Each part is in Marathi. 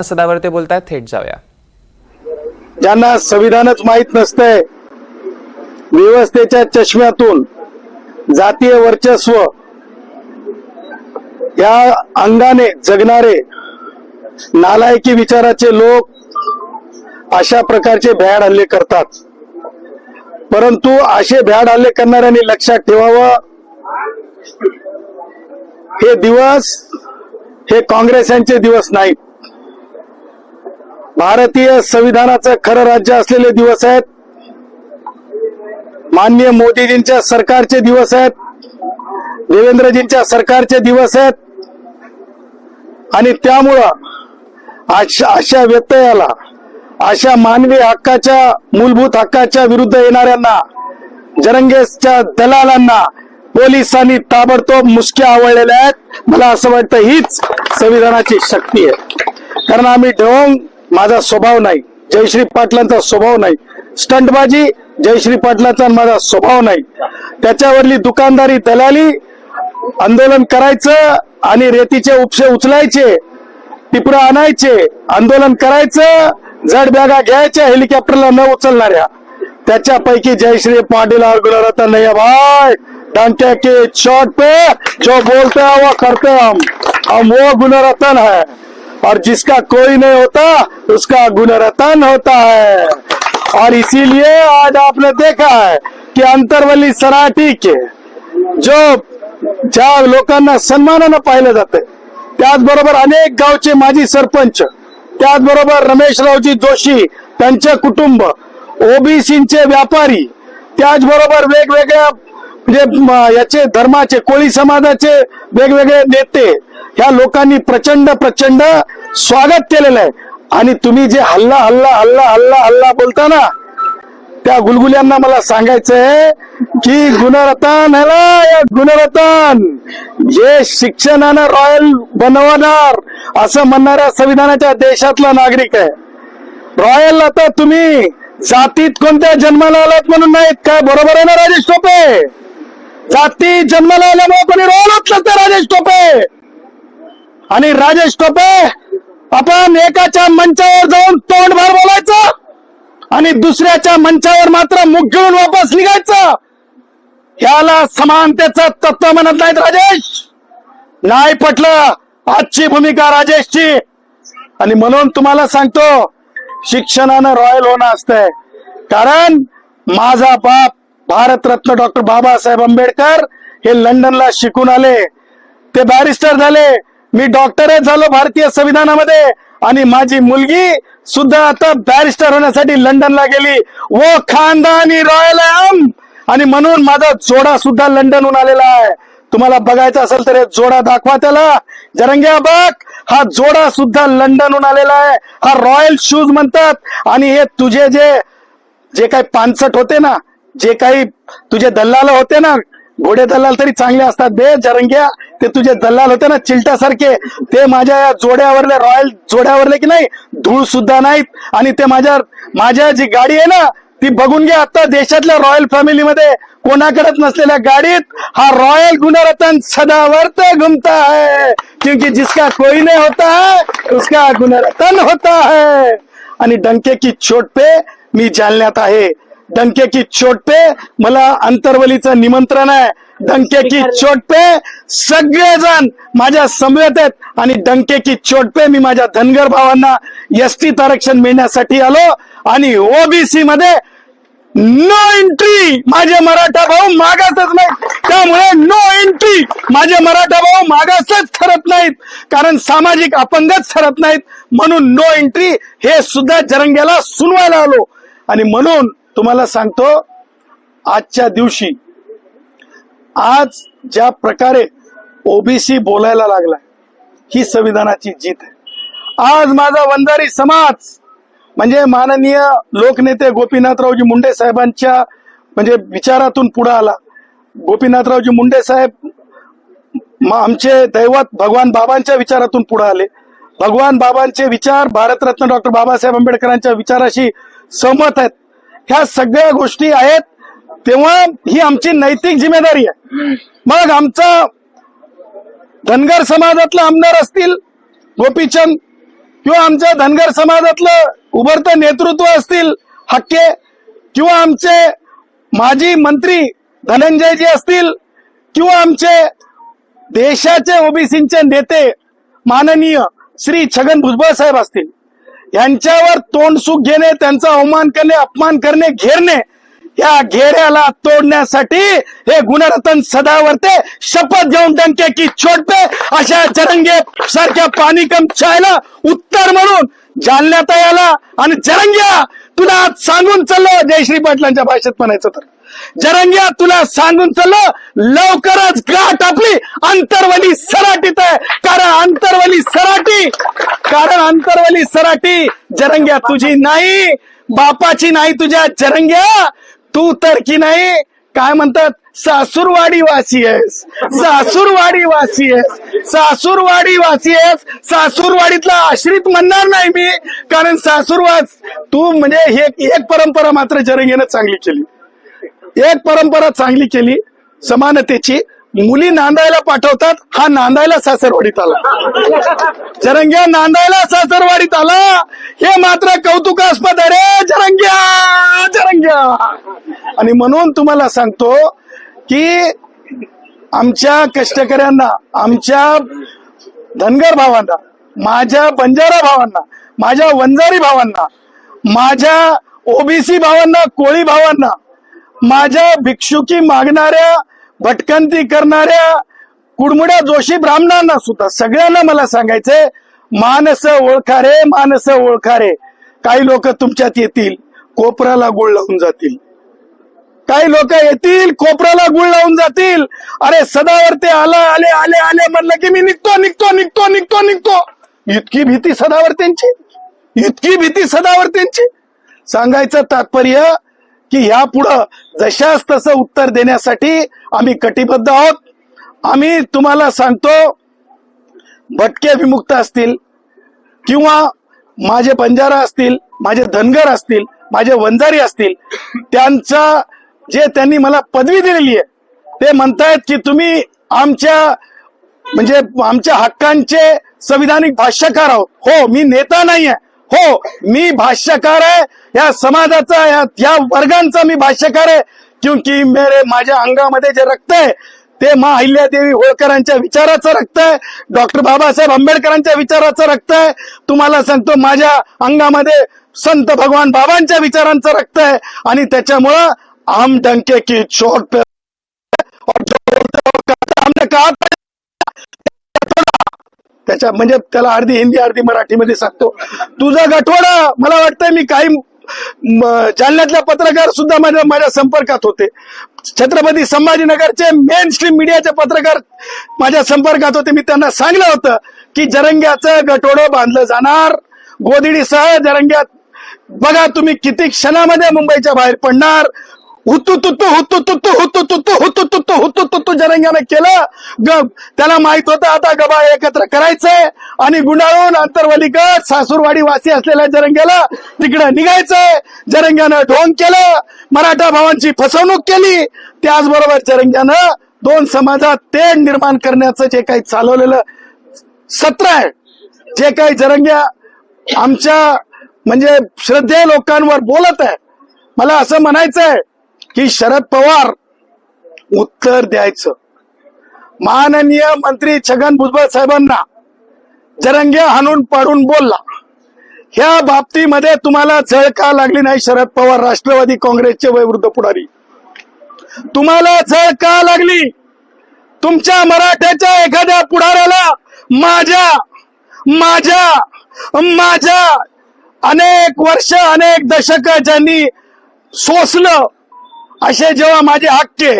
सदावर ते बोलतायत, थेट जाऊया. ज्यांना संविधानच माहित नसतंय, व्यवस्थेच्या चष्म्यातून जातीय वर्चस्व या अंगाने जगणारे नालायकी विचाराचे लोक अशा प्रकारचे भ्याड हल्ले करतात. परंतु असे भ्याड हल्ले करणाऱ्यांनी लक्षात ठेवावं, हे दिवस हे काँग्रेस यांचे दिवस नाहीत. भारतीय संविधानाचं खरं राज्य असलेले दिवस आहेत. माननीय मोदीजींच्या सरकारचे दिवस आहेत, देवेंद्रजींच्या सरकारचे दिवस आहेत. आणि त्यामुळं अशा व्यत्ययाला, अशा मानवी हक्काच्या, मूलभूत हक्काच्या विरुद्ध येणाऱ्यांना, जरंगेच्या दलालांना पोलिसांनी ताबडतोब मुसक्या आवळलेल्या आहेत. मला असं वाटतं हीच संविधानाची शक्ती आहे. कारण आम्ही ढोंग माझा स्वभाव नाही, जयश्री पाटलांचा स्वभाव नाही, स्टंटबाजी जयश्री पाटलांचा माझा स्वभाव नाही. त्याच्यावरली दुकानदारी, दलाली, आंदोलन करायचं आणि रेतीचे उपसे उचलायचे, टिपरा आणायचे, आंदोलन करायचं, जड बॅगा घ्यायच्या हेलिकॉप्टरला न उचलणाऱ्या, त्याच्यापैकी जयश्री पाटील और गुणरत्न नहीं है भाई. डंके के चोट पे जो बोलते हैं वो करते हैं हम वो गुणरत्न है. और जिसका कोई नहीं होता उसका गुणरत्न होता है. और इसीलिए आज आपने देखा है कि अंतरवली सराठी के जो ज्या लोकांना सन्मानानं पाहिलं जाते, त्याचबरोबर अनेक गावचे माजी सरपंच, त्याचबरोबर रमेशरावजी जोशी, त्यांचे कुटुंब, ओबीसीचे व्यापारी, त्याचबरोबर वेगवेगळ्या म्हणजे याचे धर्माचे, कोळी समाजाचे वेगवेगळे नेते, ह्या लोकांनी प्रचंड स्वागत केलेलं आहे. आणि तुम्ही जे हल्ला हल्ला हल्ला हल्ला हल्ला बोलता ना, त्या गुलगुल्यांना मला सांगायचंय की गुणरत्न जे शिक्षणानं रॉयल बनवणार असं म्हणणाऱ्या संविधानाच्या देशातला नागरिक आहे. रॉयल आता तुम्ही जातीत कोणत्या जन्माला आलात म्हणून नाहीत काय? बरोबर आहे ना राजेश टोपे? जाती जन्माला आल्यामुळे कोणी रॉयल होत नसते राजेश टोपे. आणि राजेश टोपे, आपण एकाच्या मंचावर जाऊन तोंडभर बोलायचं आणि दुसऱ्याच्या मंचावर मात्र मुख घेऊन वापस निघायचं. ह्याला समानतेचं तत्व म्हणत नाहीत राजेश. नाही पटलं आजची भूमिका राजेशची. आणि म्हणून तुम्हाला सांगतो, शिक्षणानं रॉयल होणं असतंय. कारण माझा बाप भारतरत्न डॉक्टर बाबासाहेब आंबेडकर हे लंडनला शिकून आले, ते बॅरिस्टर झाले, मी डॉक्टरच झालो भारतीय संविधानामध्ये. आणि माझी मुलगी सुद्धा आता बॅरिस्टर होण्यासाठी लंडनला गेली. वो खानदानी रॉयल आहे हम. आणि म्हणून माझा जोडा सुद्धा लंडनहून आलेला आहे. तुम्हाला बघायचं असेल तर जोडा दाखवा त्याला. जरंग्या बघ, हा जोडा सुद्धा लंडनहून आलेला आहे. हा रॉयल शूज म्हणतात. आणि हे तुझे जे काही पानसट होते ना, जे काही तुझे दल्लाल होते ना, घोडे दल्लाल तरी चांगले असतात बे जरंग्या, ते तुझे दल्लाल होते ना चिलटासारखे, ते माझ्या या जोड्यावरले, रॉयल जोड्यावरले की नाही धूळ सुद्धा नाहीत. आणि ते माझ्या जी गाडी आहे ना, ती बघून घ्या. आता देशातल्या रॉयल फॅमिलीमध्ये कोणाकडेच नसलेल्या गाडीत हा रॉयल गुणरत्न सदावर्त घुमता है, क्योंकि जिसका कोई नहीं होता है उसका गुणरत्न होता है. आणि डंके की चोट पे मी जालन्यात आहे. डंके की चोट पे मला अंतरवलीचं निमंत्रण आहे. डंके की चोट पे सगळेजण माझ्या समवेत आहेत. आणि डंके की चोट पे मी माझ्या धनगर भावांना एसटीत आरक्षण मिळण्यासाठी आलो. आणि ओबीसी मध्ये नो एंट्री, माझे मराठा भाऊ मागासच नाही. त्यामुळे नो एंट्री, माझे मराठा भाऊ मागासच ठरत नाहीत, कारण सामाजिक अपंगच ठरत नाहीत. म्हणून नो एंट्री हे सुद्धा जरंग्याला सुनवायला आलो. आणि म्हणून तुम्हाला सांगतो, आजच्या दिवशी, आज ज्या प्रकारे ओबीसी बोलायला लागला, ही संविधानाची जीत आहे. आज माझा वंजारी समाज म्हणजे माननीय लोकनेते गोपीनाथरावजी मुंडे साहेबांच्या म्हणजे विचारातून पुढे आला. गोपीनाथरावजी मुंडे साहेब आमचे दैवत भगवान बाबांच्या विचारातून पुढे आले. भगवान बाबांचे विचार भारतरत्न डॉक्टर बाबासाहेब आंबेडकरांच्या विचाराशी सहमत आहेत. ह्या सगळ्या गोष्टी आहेत, तेव्हा ही आमची नैतिक जिम्मेदारी आहे. मग आमचा धनगर समाजातला आमदार असतील गोपीचंद किंवा आमच्या धनगर समाजातलं उभरतं नेतृत्व असतील हक्के, किंवा आमचे माजी मंत्री धनंजयजी असतील, किंवा आमचे देशाचे ओबीसीचे नेते माननीय श्री छगन भुजबळ साहेब असतील, यांच्यावर तोंडसुख घेणे, त्यांचा अवमान करणे, अपमान करणे, घेरणे, या घेऱ्याला तोडण्यासाठी हे गुणरत्न सदावर्ते शपथ घेऊन डंके की चोट पे अशा जरंगे सारख्या पाणी कम चायला उत्तर म्हणून जालन्यात याला. आणि जरंग्या तुला आज सांगून चाललो, जयश्री पाटलांच्या भाषेत म्हणायचं तर, जरंग्या तुला सांगून चाललो, लवकरच गाठ आपली अंतरवली सराटीत आहे. कारण अंतरवली सराटी जरंग्या तुझी नाही, बापाची नाही तुझ्या. जरंग्या तू तर की नाही, काय म्हणतात, सासूरवाडी वासी आहेस, सासूरवाडीतला आश्रित म्हणणार नाही मी, कारण सासूरवास तू म्हणजे हे एक परंपरा मात्र जरंगेनं चांगली केली, एक परंपरा चांगली केली समानतेची. मुली नांदायला पाठवतात, हा नांदायला सासरवाडीत आला, जरंग्या नांदायला सासरवाडीत आला, हे मात्र कौतुकास्पद आहे रे जरंग्या. आणि म्हणून तुम्हाला सांगतो की आमच्या कष्टकऱ्यांना, आमच्या धनगर भावांना, माझ्या बंजारा भावांना, माझ्या वंजारी भावांना, माझ्या ओबीसी भावांना, कोळी भावांना, माझ्या भिक्षुकी मागणाऱ्या, भटकंती करणाऱ्या कुडमुड्या जोशी ब्राह्मणांना सुद्धा सगळ्यांना मला सांगायचंय, मानस ओळखा रे. काही लोक तुमच्यात येतील, कोपराला गुळ लावून जातील, काही लोक येतील कोपराला गुळ लावून जातील. अरे सदावर्ते आले म्हणलं की मी निघतो. इतकी भीती सदावर्तेंची. सांगायचं तात्पर्य की ह्या पुढं जशास तसं उत्तर देण्यासाठी आम्ही कटिबद्ध आहोत. आम्ही तुम्हाला सांगतो, भटके विमुक्त असतील, किंवा माझे बंजारा असतील, माझे धनगर असतील, माझे वंजारी असतील, त्यांचा जे त्यांनी मला पदवी दिलेली आहे, ते म्हणतायत की तुम्ही आमच्या हक्कांचे संविधानिक भाष्यकार आहोत. हो, मी नेता नाहीये, हो मी भाष्यकार आहे, या समाजाचा, या वर्गांचा मी भाष्यकार आहे. क्योंकि माझ्या अंगामध्ये जे रक्त आहे ते मा अहिल्यादेवी होळकरांच्या विचाराचं रक्त आहे, डॉक्टर बाबासाहेब आंबेडकरांच्या विचाराचं रक्त आहे. तुम्हाला सांगतो, माझ्या अंगामध्ये संत भगवान बाबांच्या विचारांचं रक्त आहे. आणि त्याच्यामुळं हम डंके की चोट पे हमने कहा त्याच्या म्हणजे त्याला अर्धी हिंदी अर्धी मराठीमध्ये सांगतो. तुझा गठवडा, मला वाटतंय मी काही जालन्यातल्या पत्रकार सुद्धा माझ्या संपर्कात होते, छत्रपती संभाजीनगरचे मेन स्ट्रीम मीडियाचे पत्रकार माझ्या संपर्कात होते. मी त्यांना सांगितलं होतं की जरंग्याचं गठोडं बांधलं जाणार, गोधडीसह जरंग्यात बघा तुम्ही किती क्षणामध्ये मुंबईच्या बाहेर पडणार. हुतू जरंग्याने केलं. त्याला माहित होतं आता गबा एकत्र करायचंय आणि गुंडाळून अंतरवलीगड सासूरवाडी वासी असलेल्या जरंग्याला तिकडे निघायचंय. जरंग्यानं ढोंग केलं, मराठा भावांची फसवणूक केली. त्याचबरोबर जरंग्यानं दोन समाजात तेढ निर्माण करण्याचं जे काही चालवलेलं सत्र आहे, जे काही जरंग्या आमच्या म्हणजे श्रद्धेय लोकांवर बोलत आहे, मला असं म्हणायचंय की शरद पवार उत्तर द्यायचं. माननीय मंत्री छगन भुजबळ साहेबांना जरंग्या हाणून पाडून बोलला, ह्या बाबतीमध्ये तुम्हाला झळ का लागली नाही? शरद पवार राष्ट्रवादी काँग्रेसचे वयोवृद्ध पुढारी, तुम्हाला झळ का लागली? तुमच्या मराठ्याच्या एखाद्या पुढाऱ्याला माझ्या अनेक वर्ष अनेक दशक ज्यांनी सोसलं, असे जेव्हा माझे हक्के,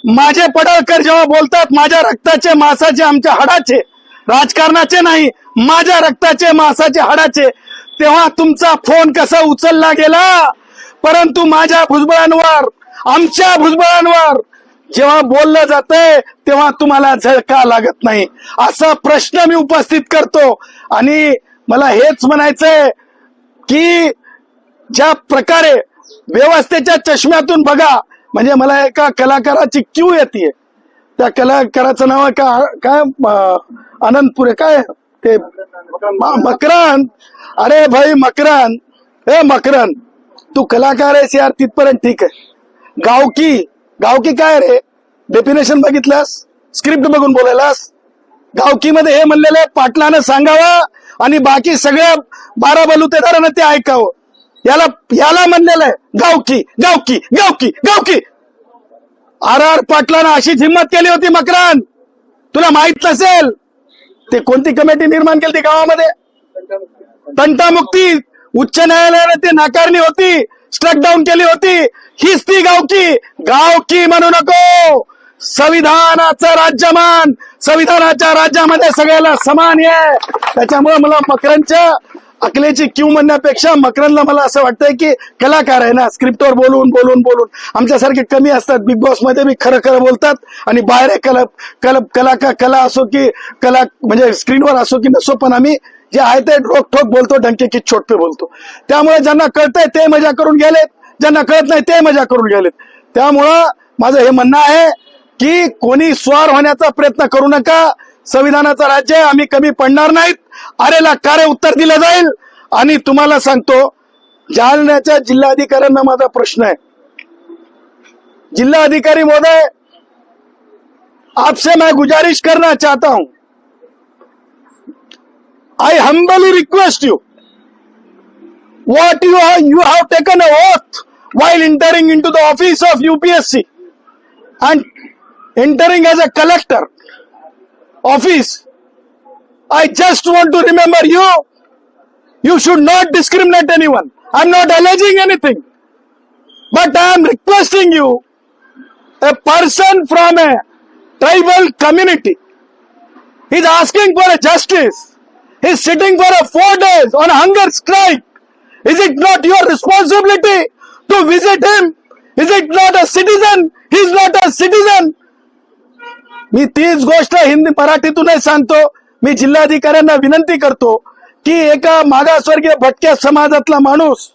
माझे पडळकर जेव्हा बोलतात, माझ्या रक्ताचे मांसाचे आमच्या हाडाचे, राजकारणाचे नाही, माझ्या रक्ताचे मांसाचे हाडाचे, तेव्हा तुमचा फोन कसा उचलला गेला. परंतु माझ्या भुजबळांवर, आमच्या भुजबळांवर जेव्हा बोललं जातंय तेव्हा तुम्हाला झळका लागत नाही, असा प्रश्न मी उपस्थित करतो. आणि मला हेच म्हणायचंय की ज्या प्रकारे व्यवस्थेच्या चष्म्यातून बघा, म्हणजे मला एका कलाकाराची क्यू येते, त्या कलाकाराचं नाव आहे काय, अनंतपुरे, काय ते मकरान, अरे भाई मकरान, ए मकरान, तू कलाकार आहेस यार, तिथपर्यंत ठीक आहे. गावकी, गावकी काय रे? डेफिनेशन बघितलंस? स्क्रिप्ट बघून बोलायलास? गावकी मध्ये हे म्हणलेले पाटलानं सांगावं आणि बाकी सगळ्या 12 बलुतेदारांना ते ऐकावं. याला म्हणलेलं आहे गावकी गावकी गावकी गावकी. आर पाटलानं अशीच हिंमत केली होती मकरान, तुला माहित नसेल. ते कोणती कमिटी निर्माण केली ती गावामध्ये? तंटामुक्ती. उच्च न्यायालयाने ती नाकारली होती, स्ट्रक डाऊन केली होती. हीच ती गावकी. गावकी म्हणू नको. संविधानाचं राज्यमान, संविधानाच्या राज्यामध्ये सगळ्याला समान आहे. त्याच्यामुळे मला मकरांच्या अकलेची क्यू म्हणण्यापेक्षा मकरनला मला असं वाटतंय की कलाकार आहे ना, स्क्रिप्टवर बोलून बोलून बोलून आमच्यासारखे कमी असतात. बिग बॉस मध्ये मी खरं खरं बोलतात आणि बाहेर कला असो की कला म्हणजे स्क्रीनवर असो की नसो, पण आम्ही जे आहे ते रोकठोक बोलतो, डंके की छोट पे बोलतो. त्यामुळे ज्यांना कळतंय ते मजा करून गेलेत, ज्यांना कळत नाही ते मजा करून गेलेत. त्यामुळं माझं हे म्हणणं आहे की कोणी स्वार होण्याचा प्रयत्न करू नका. संविधानाचं राज्य आहे, आम्ही कमी पडणार नाहीत. अरेला कार्य उत्तर दिलं जाईल. आणि तुम्हाला सांगतो, जालन्याच्या जिल्हाधिकाऱ्यांना माझा प्रश्न आहे. जिल्हाधिकारी महोदय, आपसे मैं गुजारिश करना चाहता हूं, I humbly request you, what you have taken an oath while entering into the office of UPSC and entering as a collector office. I just want to remember you. You should not discriminate anyone. I'm not alleging anything, but I am requesting you, a person from a tribal community, he's asking for a justice. He's sitting for 4 days on a hunger strike. Is it not your responsibility to visit him? Is it not a citizen? He's not a citizen. मी तीच गोष्ट हिंदी मराठीतूनही सांगतो. मी जिल्हाधिकाऱ्यांना विनंती करतो की एका मागासवर्गीय भटक्या समाजातला माणूस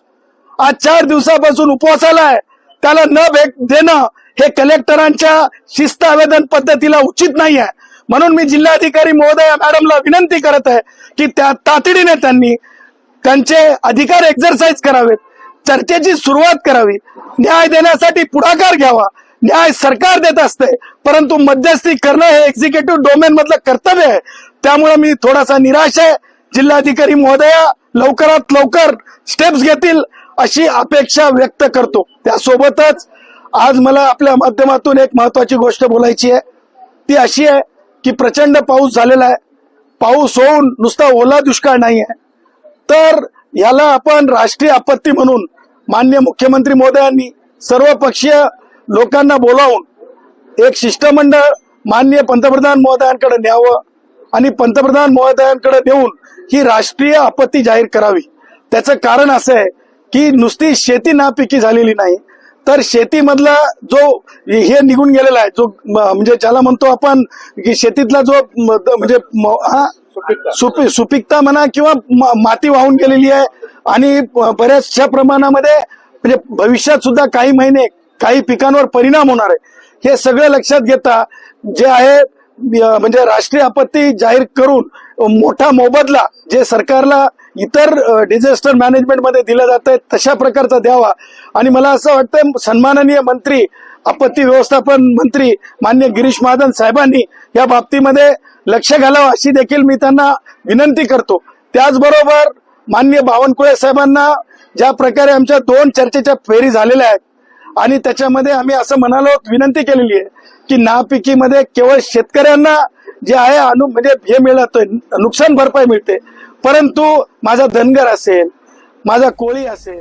आज 4 दिवसापासून उपवासाला आहे, त्याला न भेट देणं हे कलेक्टरांच्या शिस्त आवेदन पद्धतीला उचित नाही आहे. म्हणून मी जिल्हाधिकारी महोदया मॅडमला विनंती करत आहे की त्या तातडीने त्यांनी त्यांचे अधिकार एक्झरसाइज करावेत, चर्चेची सुरुवात करावी, न्याय देण्यासाठी पुढाकार घ्यावा. न्याय सरकार देत असते, परंतु मध्यस्थी करणं हे एक्झिक्युटिव्ह डोमेन मधलं कर्तव्य आहे. त्यामुळे मी थोडासा निराश आहे. जिल्हाधिकारी महोदया लवकरात लवकर स्टेप्स घेतील अशी अपेक्षा व्यक्त करतो. त्यासोबतच आज मला आपल्या माध्यमातून एक महत्वाची गोष्ट बोलायची आहे. ती अशी आहे की प्रचंड पाऊस झालेला आहे. पाऊस होऊन नुसता ओला दुष्काळ नाही आहे, तर याला आपण राष्ट्रीय आपत्ती म्हणून माननीय मुख्यमंत्री महोदयांनी सर्व पक्षीय लोकांना बोलावून एक शिष्टमंडळ माननीय पंतप्रधान महोदयांकडे न्यावं आणि पंतप्रधान महोदयांकडे नेऊन ही राष्ट्रीय आपत्ती जाहीर करावी. त्याचं कारण असं आहे की नुसती शेती नापिकी झालेली नाही, तर शेतीमधला जो हे निघून गेलेला आहे, जो म्हणजे ज्याला म्हणतो आपण की शेतीतला जो म्हणजे सुपीकता म्हणा किंवा माती वाहून गेलेली आहे आणि बऱ्याचशा प्रमाणामध्ये म्हणजे भविष्यात सुद्धा काही महिने काही पिकांवर परिणाम होणार आहे. हे सगळं लक्षात घेता जे आहे म्हणजे राष्ट्रीय आपत्ती जाहीर करून मोठा मोबदला जे सरकारला इतर डिझास्टर मॅनेजमेंट मध्ये दिलं जात आहे तशा प्रकारचा द्यावा. आणि मला असं वाटतं सन्माननीय मंत्री आपत्ती व्यवस्थापन मंत्री मान्य गिरीश महाजन साहेबांनी या बाबतीमध्ये लक्ष घालावं अशी देखील मी त्यांना विनंती करतो. त्याचबरोबर मान्य बावनकुळे साहेबांना ज्या प्रकारे आमच्या 2 चर्चेच्या फेरी झालेल्या आहेत आणि त्याच्यामध्ये आम्ही असं म्हणालो विनंती केलेली आहे की नापिकीमध्ये केवळ शेतकऱ्यांना जे आहे म्हणजे हे मिळतंय, नुकसान भरपाई मिळते, परंतु माझा धनगर असेल, माझा कोळी असेल,